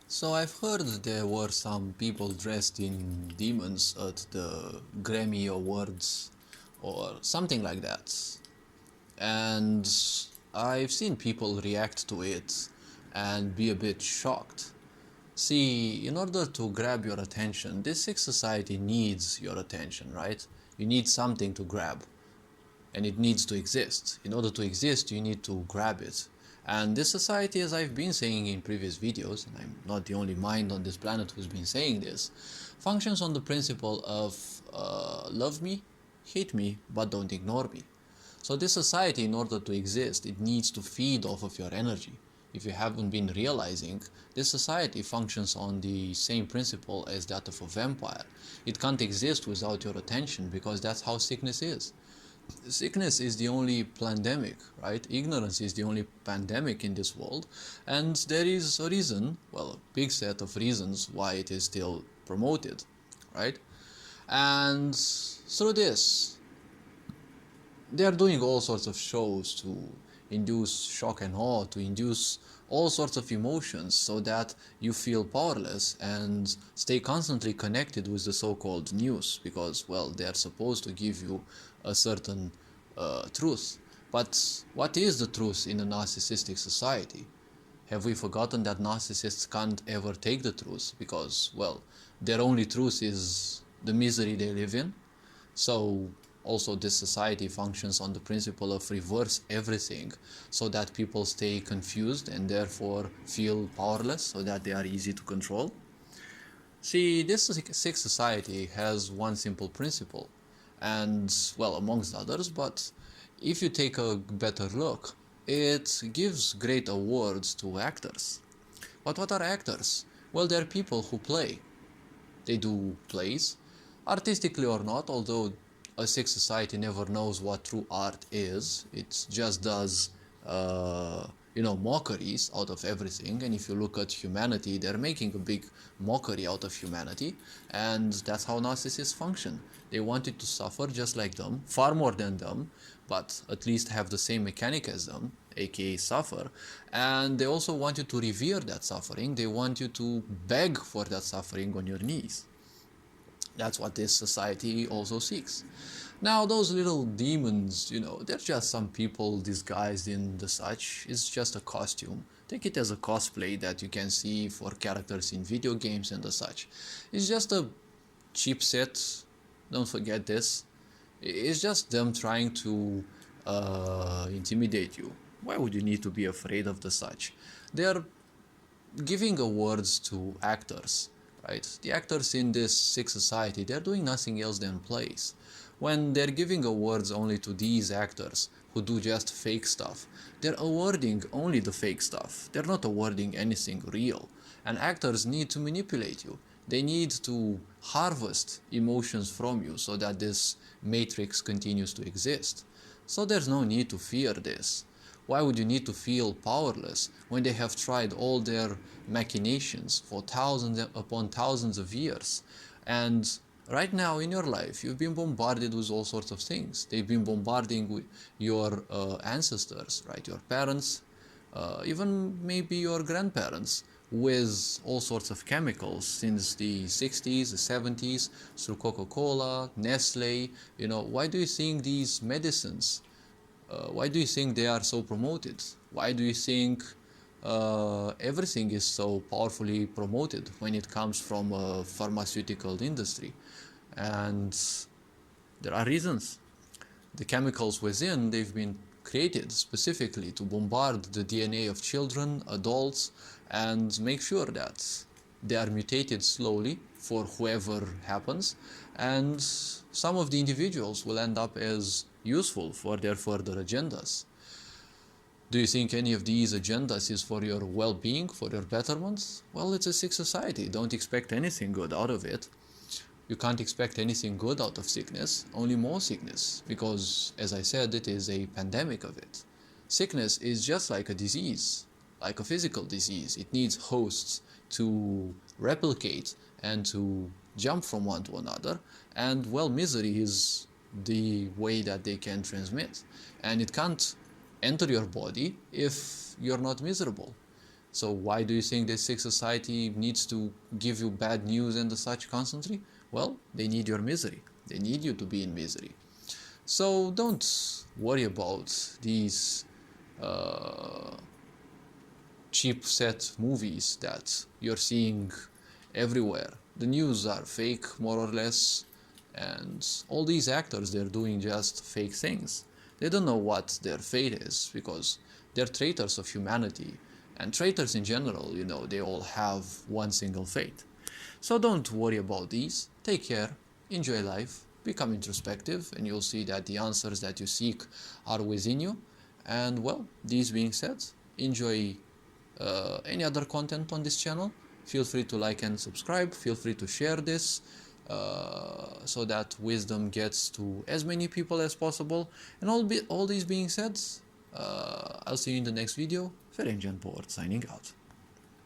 So I've heard there were some people dressed in demons at the Grammy Awards or something like that. And I've seen people react to it and be a bit shocked. See, in order to grab your attention, this sick society needs your attention, right? You need something to grab and it needs to exist. In order to exist, you need to grab it. And this society, as I've been saying in previous videos, and I'm not the only mind on this planet who's been saying this, functions on the principle of love me, hate me, but don't ignore me. So this society, in order to exist, it needs to feed off of your energy. If you haven't been realizing, this society functions on the same principle as that of a vampire. It can't exist without your attention because that's how sickness is. Sickness is the only pandemic, right? Ignorance is the only pandemic in this world, and there is a reason, well, a big set of reasons why it is still promoted, right? And through this, they are doing all sorts of shows to induce shock and awe, to induce all sorts of emotions so that you feel powerless and stay constantly connected with the so-called news because, well, they are supposed to give you a certain truth. But what is the truth in a narcissistic society? Have we forgotten that narcissists can't ever take the truth because, well, their only truth is the misery they live in? So also this society functions on the principle of reverse everything so that people stay confused and therefore feel powerless so that they are easy to control. See, this sick society has one simple principle and, well, amongst others, but if you take a better look, it gives great awards to actors. But what are actors? Well, they're people who play. They do plays, artistically or not, although a sick society never knows what true art is. It just does, mockeries out of everything. And if you look at humanity, they're making a big mockery out of humanity. And that's how narcissists function. They want you to suffer just like them, far more than them, but at least have the same mechanic as them, aka suffer. And they also want you to revere that suffering. They want you to beg for that suffering on your knees. That's what this society also seeks. Now, those little demons, they're just some people disguised in the such. It's just a costume. Take it as a cosplay that you can see for characters in video games and the such. It's just a cheap set. Don't forget this. It's just them trying to intimidate you. Why would you need to be afraid of the such? They are giving awards to actors, right? The actors in this sick society, they're doing nothing else than plays. When they're giving awards only to these actors who do just fake stuff, they're awarding only the fake stuff. They're not awarding anything real. And actors need to manipulate you. They need to harvest emotions from you so that this matrix continues to exist. So there's no need to fear this. Why would you need to feel powerless when they have tried all their machinations for thousands upon thousands of years? And right now in your life, you've been bombarded with all sorts of things. They've been bombarding with your ancestors, right? Your parents, even maybe your grandparents, with all sorts of chemicals since the 60s, the 70s, through Coca-Cola, Nestle. Why do you think these medicines, why do you think they are so promoted? Why do you think everything is so powerfully promoted when it comes from a pharmaceutical industry? And there are reasons. The chemicals within, they've been created specifically to bombard the DNA of children, adults, and make sure that they are mutated slowly for whoever happens, and some of the individuals will end up as useful for their further agendas. Do you think any of these agendas is for your well-being, for your betterment? Well, it's a sick society. Don't expect anything good out of it. You can't expect anything good out of sickness, only more sickness, because, as I said, it is a pandemic of it. Sickness is just like a disease, like a physical disease. It needs hosts to replicate and to jump from one to another, and, well, misery is the way that they can transmit. And it can't enter your body if you're not miserable. So why do you think this sick society needs to give you bad news and such constantly? Well, they need your misery. They need you to be in misery. So don't worry about these cheap set movies that you're seeing everywhere. The news are fake, more or less, and all these actors, they're doing just fake things. They don't know what their fate is because they're traitors of humanity. And traitors in general, you know, they all have one single fate. So don't worry about these. Take care, enjoy life, become introspective, and you'll see that the answers that you seek are within you. And well, these being said, enjoy any other content on this channel. Feel free to like and subscribe. Feel free to share this so that wisdom gets to as many people as possible. And all these being said, I'll see you in the next video. Ferenc Port signing out.